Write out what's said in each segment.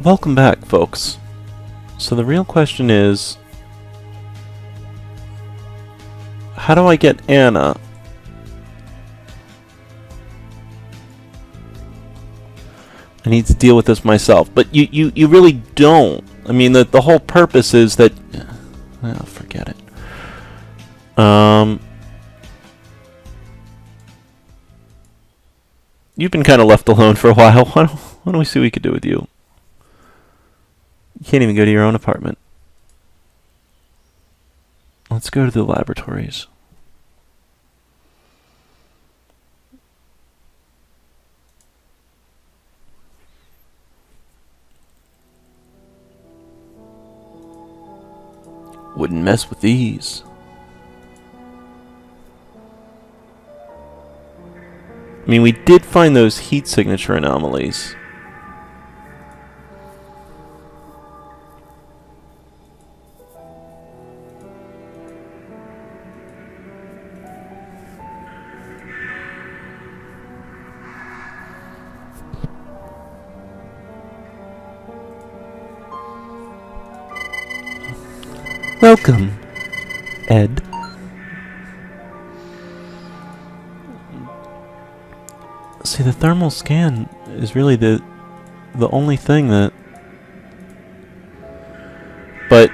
Welcome back, folks. So the real question is, how do I get Anna? I need to deal with this myself, but you really don't. I mean, the whole purpose is that... Well, forget it. You've been kind of left alone for a while. Why don't we see what we could do with you? You can't even go to your own apartment. Let's go to the laboratories. Wouldn't mess with these. I mean, we did find those heat signature anomalies. Welcome, Ed. See, the thermal scan is really the only thing that... But...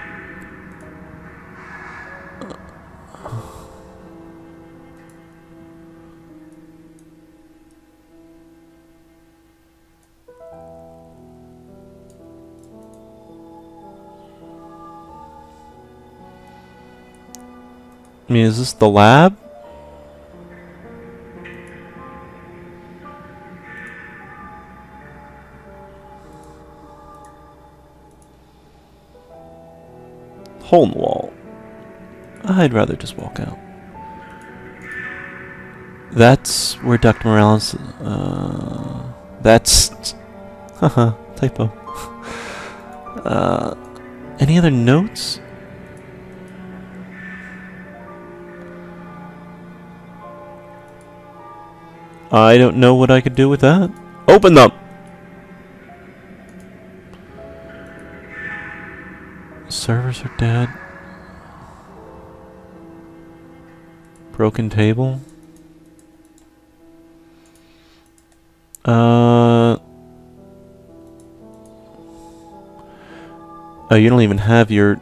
I mean, is this the lab? Hole in the wall. I'd rather just walk out. That's where Dr. Morales... that's... Haha, typo. Any other notes? I don't know what I could do with that. Open them! Servers are dead. Broken table. Oh, you don't even have your...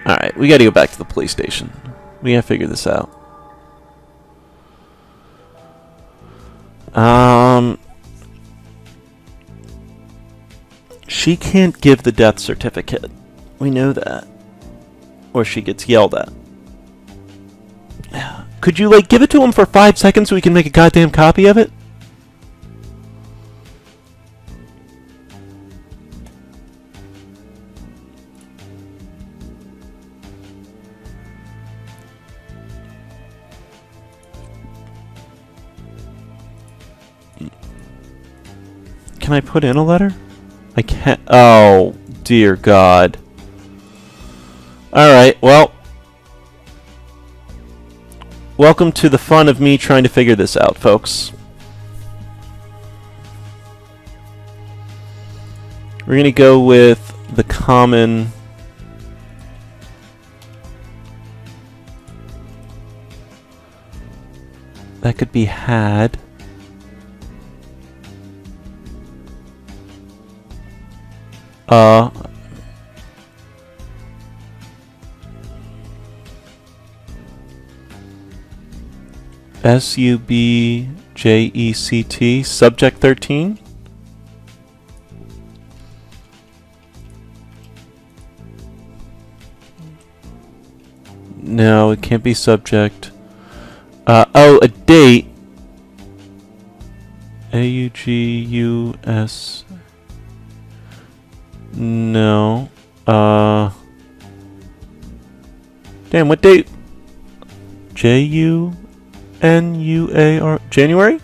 Alright, we gotta go back to the police station. We gotta figure this out. She can't give the death certificate. We know that. Or she gets yelled at. Could you, like, give it to him for 5 seconds so we can make a goddamn copy of it? Can I put in a letter? I can't. Oh, dear God. Alright, well. Welcome to the fun of me trying to figure this out, folks. We're going to go with the common... That could be had. SUBJECT, subject 13. No, it can't be subject. Oh, a date. AUGUS. No. Damn, what date? JUNUAR. January?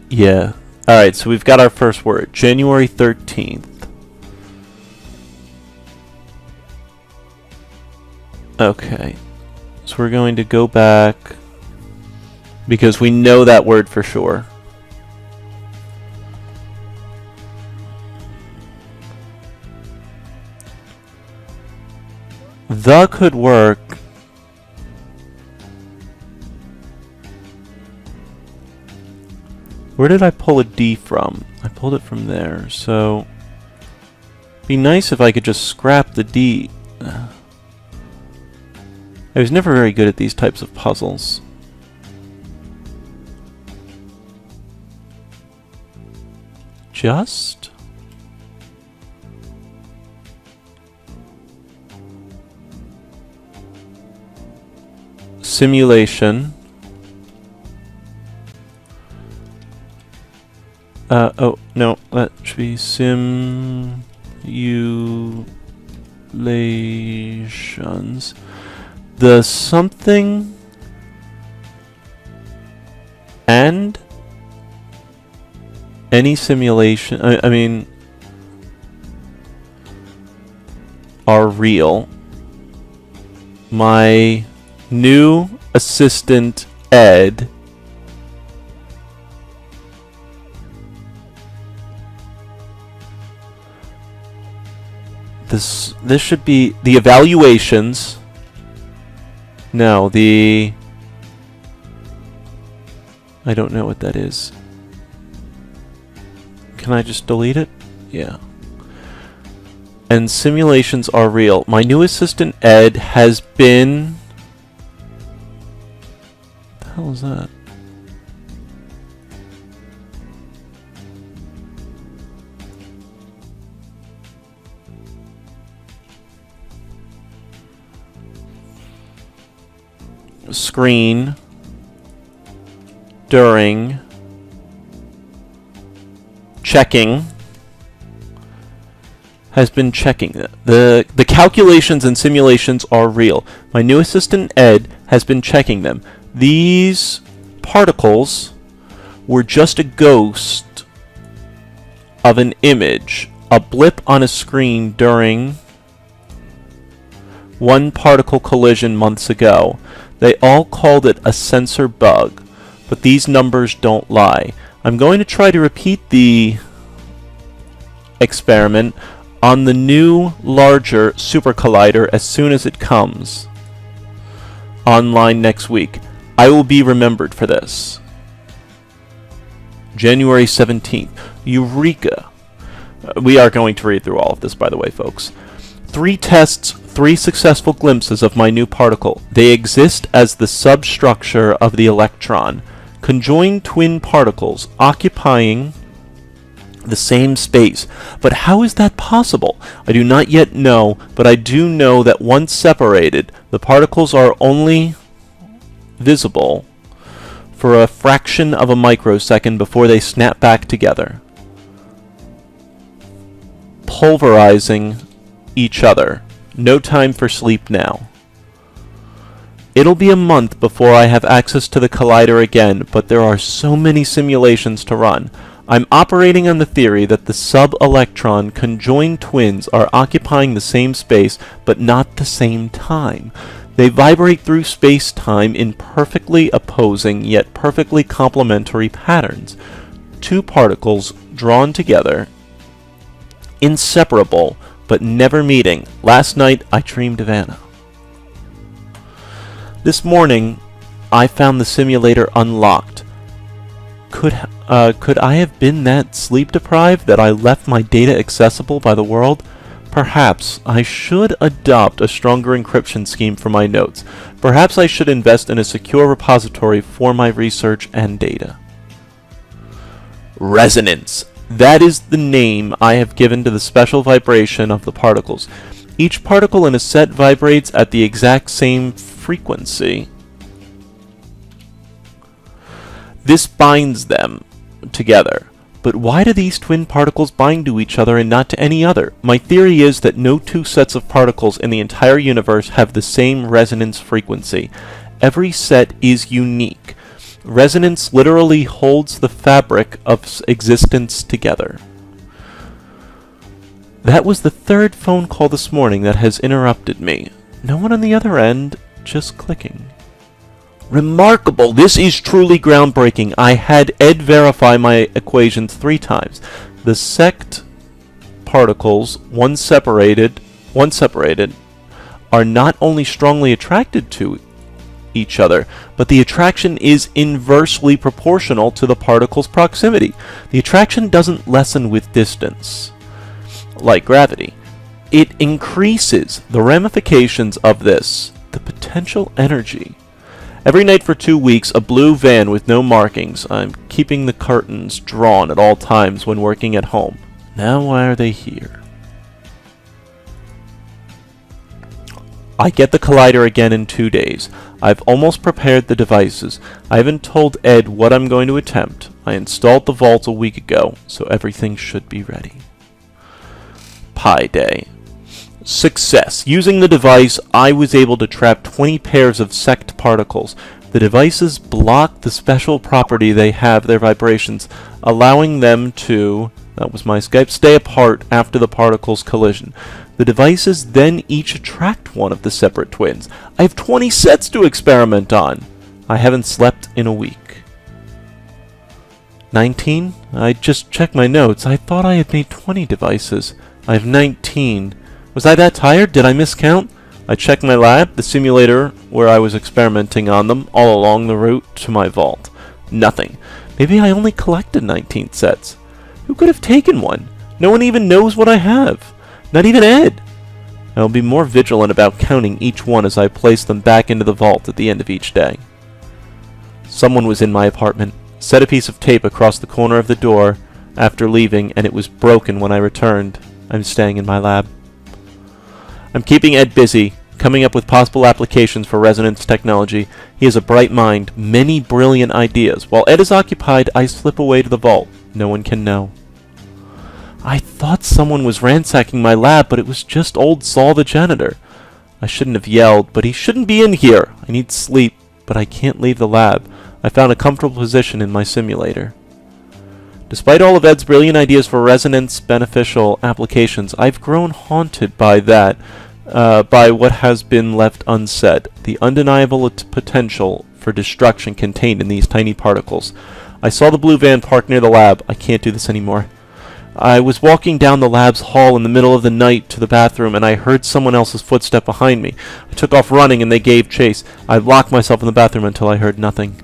Yeah. Alright, so we've got our first word. January 13th. Okay. So we're going to go back because we know that word for sure. The could work. Where did I pull a D from? I pulled it from there, so it'd be nice if I could just scrap the D. I was never very good at these types of puzzles. Just? Simulation. Oh, no, that should be simulations. The something and any simulation, I mean, are real. My new assistant, Ed, this should be the evaluations. No, I don't know what that is. Can I just delete it? Yeah. And simulations are real. My new assistant, Ed, has been... What the hell is that? Screen during checking has been checking. The calculations and simulations are real. My new assistant Ed has been checking them. These particles were just a ghost of an image, a blip on a screen during one particle collision months ago. They all called it a sensor bug, but these numbers don't lie. I'm going to try to repeat the experiment on the new, larger super collider as soon as it comes online next week. I will be remembered for this. January 17th. Eureka! We are going to read through all of this, by the way, folks. 3 tests, 3 successful glimpses of my new particle. They exist as the substructure of the electron. Conjoined twin particles occupying the same space. But how is that possible? I do not yet know, but I do know that once separated, the particles are only visible for a fraction of a microsecond before they snap back together, pulverizing each other. No time for sleep now. It'll be a month before I have access to the collider again, but there are so many simulations to run. I'm operating on the theory that the sub-electron conjoined twins are occupying the same space, but not the same time. They vibrate through space-time in perfectly opposing yet perfectly complementary patterns. 2 particles drawn together, inseparable, but never meeting. Last night, I dreamed of Anna. This morning, I found the simulator unlocked. Could I have been that sleep-deprived that I left my data accessible by the world? Perhaps I should adopt a stronger encryption scheme for my notes. Perhaps I should invest in a secure repository for my research and data. Resonance. That is the name I have given to the special vibration of the particles. Each particle in a set vibrates at the exact same frequency. This binds them together. But why do these twin particles bind to each other and not to any other? My theory is that no 2 sets of particles in the entire universe have the same resonance frequency. Every set is unique. Resonance literally holds the fabric of existence together. That was the 3rd phone call this morning that has interrupted me. no one on the other end, just clicking. Remarkable! This is truly groundbreaking. I had Ed verify my equations 3 times. The sect particles, one separated, are not only strongly attracted to each other, but the attraction is inversely proportional to the particle's proximity. The attraction doesn't lessen with distance, like gravity. It increases. The ramifications of this, the potential energy. Every night for 2 weeks, a blue van with no markings. I'm keeping the curtains drawn at all times when working at home. Now why are they here? I get the collider again in 2 days. I've almost prepared the devices. I haven't told Ed what I'm going to attempt. I installed the vault a week ago, so everything should be ready. Pi Day. Success. Using the device, I was able to trap 20 pairs of sect particles. The devices block the special property they have, their vibrations, allowing them to, that was my Skype, stay apart after the particles' collision. The devices then each attract one of the separate twins. I have 20 sets to experiment on. I haven't slept in a week. 19? I just checked my notes. I thought I had made 20 devices. I have 19. Was I that tired? Did I miscount? I checked my lab, the simulator where I was experimenting on them, all along the route to my vault. Nothing. Maybe I only collected 19 sets. Who could have taken one? No one even knows what I have. Not even Ed. I will be more vigilant about counting each one as I place them back into the vault at the end of each day. Someone was in my apartment. Set a piece of tape across the corner of the door after leaving, and it was broken when I returned. I'm staying in my lab. I'm keeping Ed busy, coming up with possible applications for resonance technology. He has a bright mind, many brilliant ideas. While Ed is occupied, I slip away to the vault. No one can know. I thought someone was ransacking my lab, but it was just old Saul the janitor. I shouldn't have yelled, but he shouldn't be in here. I need sleep, but I can't leave the lab. I found a comfortable position in my simulator. Despite all of Ed's brilliant ideas for resonance beneficial applications, I've grown haunted by by what has been left unsaid, the undeniable potential for destruction contained in these tiny particles. I saw the blue van parked near the lab. I can't do this anymore. I was walking down the lab's hall in the middle of the night to the bathroom, and I heard someone else's footstep behind me. I took off running, and they gave chase. I locked myself in the bathroom until I heard nothing.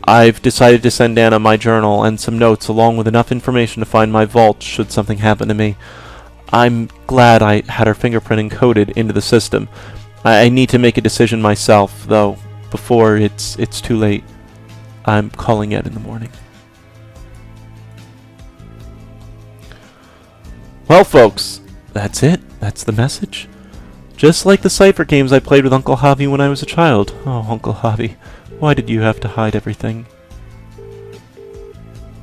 I've decided to send Anna my journal and some notes, along with enough information to find my vault should something happen to me. I'm glad I had her fingerprint encoded into the system. I need to make a decision myself, though, before it's too late. I'm calling Ed in the morning. Well, folks, that's it. That's the message. Just like the cipher games I played with Uncle Javi when I was a child. Oh, Uncle Javi, why did you have to hide everything?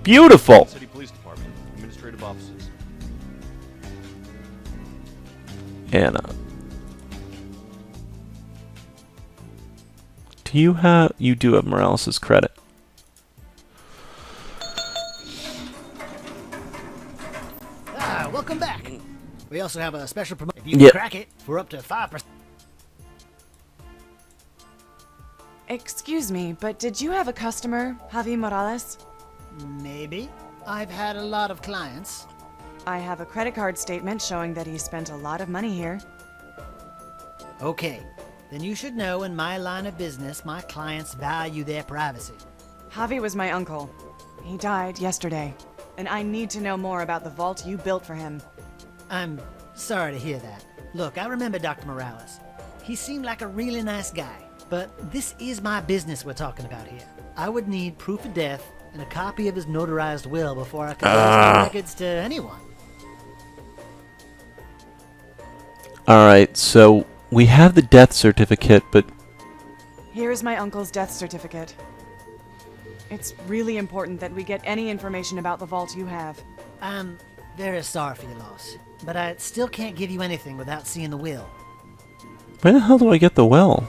Beautiful! City Police Department, administrative offices. Anna. You do have Morales' credit. Welcome back. We also have a special promotion. If you can crack it for up to 5%. Excuse me, but did you have a customer, Javi Morales? Maybe. I've had a lot of clients. I have a credit card statement showing that he spent a lot of money here. Okay. Then you should know in my line of business, my clients value their privacy. Javi was my uncle. He died yesterday, and I need to know more about the vault you built for him. I'm sorry to hear that. Look, I remember Dr. Morales. He seemed like a really nice guy, but this is my business we're talking about here. I would need proof of death and a copy of his notarized will before I could release the records to anyone. Alright, so we have the death certificate, but... Here is my uncle's death certificate. It's really important that we get any information about the vault you have. I'm very sorry for your loss, but I still can't give you anything without seeing the will. Where the hell do I get the well?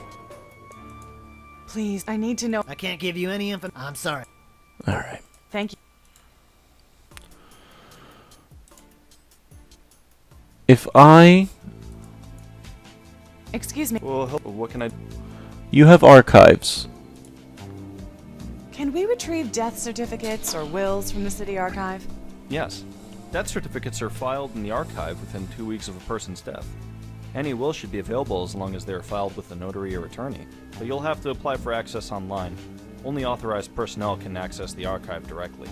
Please, I need to know. I can't give you any info. I'm sorry. Alright. Thank you. If I Excuse me. Well, what can I... You have archives. Can we retrieve death certificates or wills from the city archive? Yes. Death certificates are filed in the archive within 2 weeks of a person's death. Any will should be available as long as they are filed with a notary or attorney, but you'll have to apply for access online. Only authorized personnel can access the archive directly.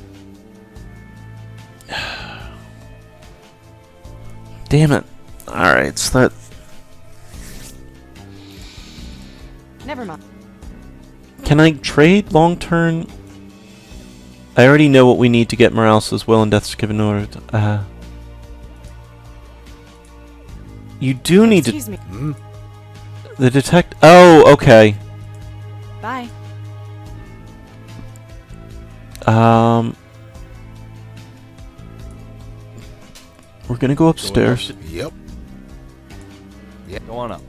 Damn it. Alright, so that... Never mind. Can I trade long-term? I already know what we need to get Morales' will and death certificate in order to, You do need Excuse me. The detect... Oh, okay. Bye. We're gonna go upstairs. Yep. Go on up.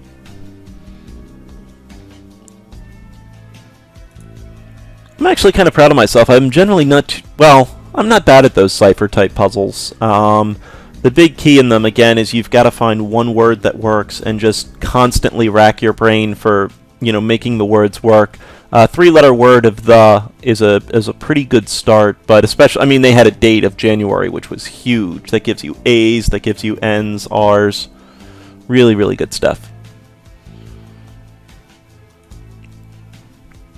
I'm actually kind of proud of myself. I'm generally not... Well, I'm not bad at those cipher-type puzzles. The big key in them, again, is you've got to find one word that works and just constantly rack your brain for, you know, making the words work. Three-letter word of the is a pretty good start, but especially, I mean, they had a date of January, which was huge. That gives you A's, that gives you N's, R's. Really, really good stuff.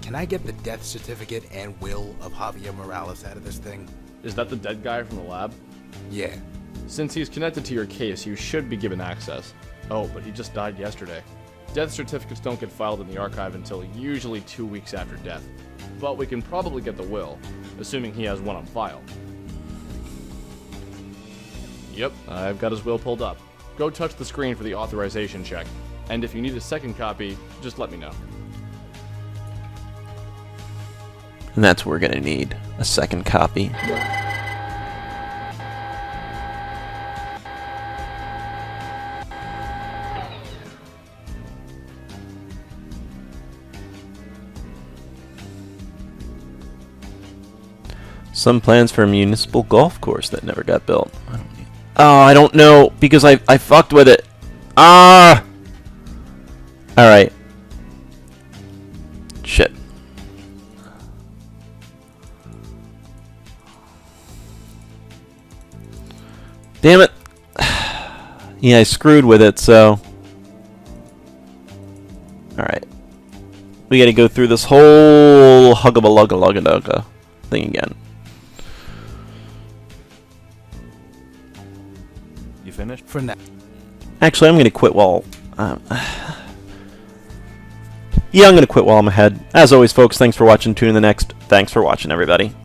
Can I get the death certificate and will of Javier Morales out of this thing? Is that the dead guy from the lab? Yeah. Since he's connected to your case, you should be given access. Oh, but he just died yesterday. Death certificates don't get filed in the archive until usually 2 weeks after death. But we can probably get the will, assuming he has one on file. Yep, I've got his will pulled up. Go touch the screen for the authorization check. And if you need a second copy, just let me know. And that's what we're gonna need. A second copy. Some plans for a municipal golf course that never got built. I don't know, because I fucked with it. Ah! Alright. Shit. Damn it. Yeah, I screwed with it, so... Alright. We gotta go through this whole hugga-ba-lugga-lugga-dugga thing again. You finished? For now. Actually, I'm gonna quit while... yeah, I'm gonna quit while I'm ahead. As always, folks, thanks for watching. Tune in the next. Thanks for watching, everybody.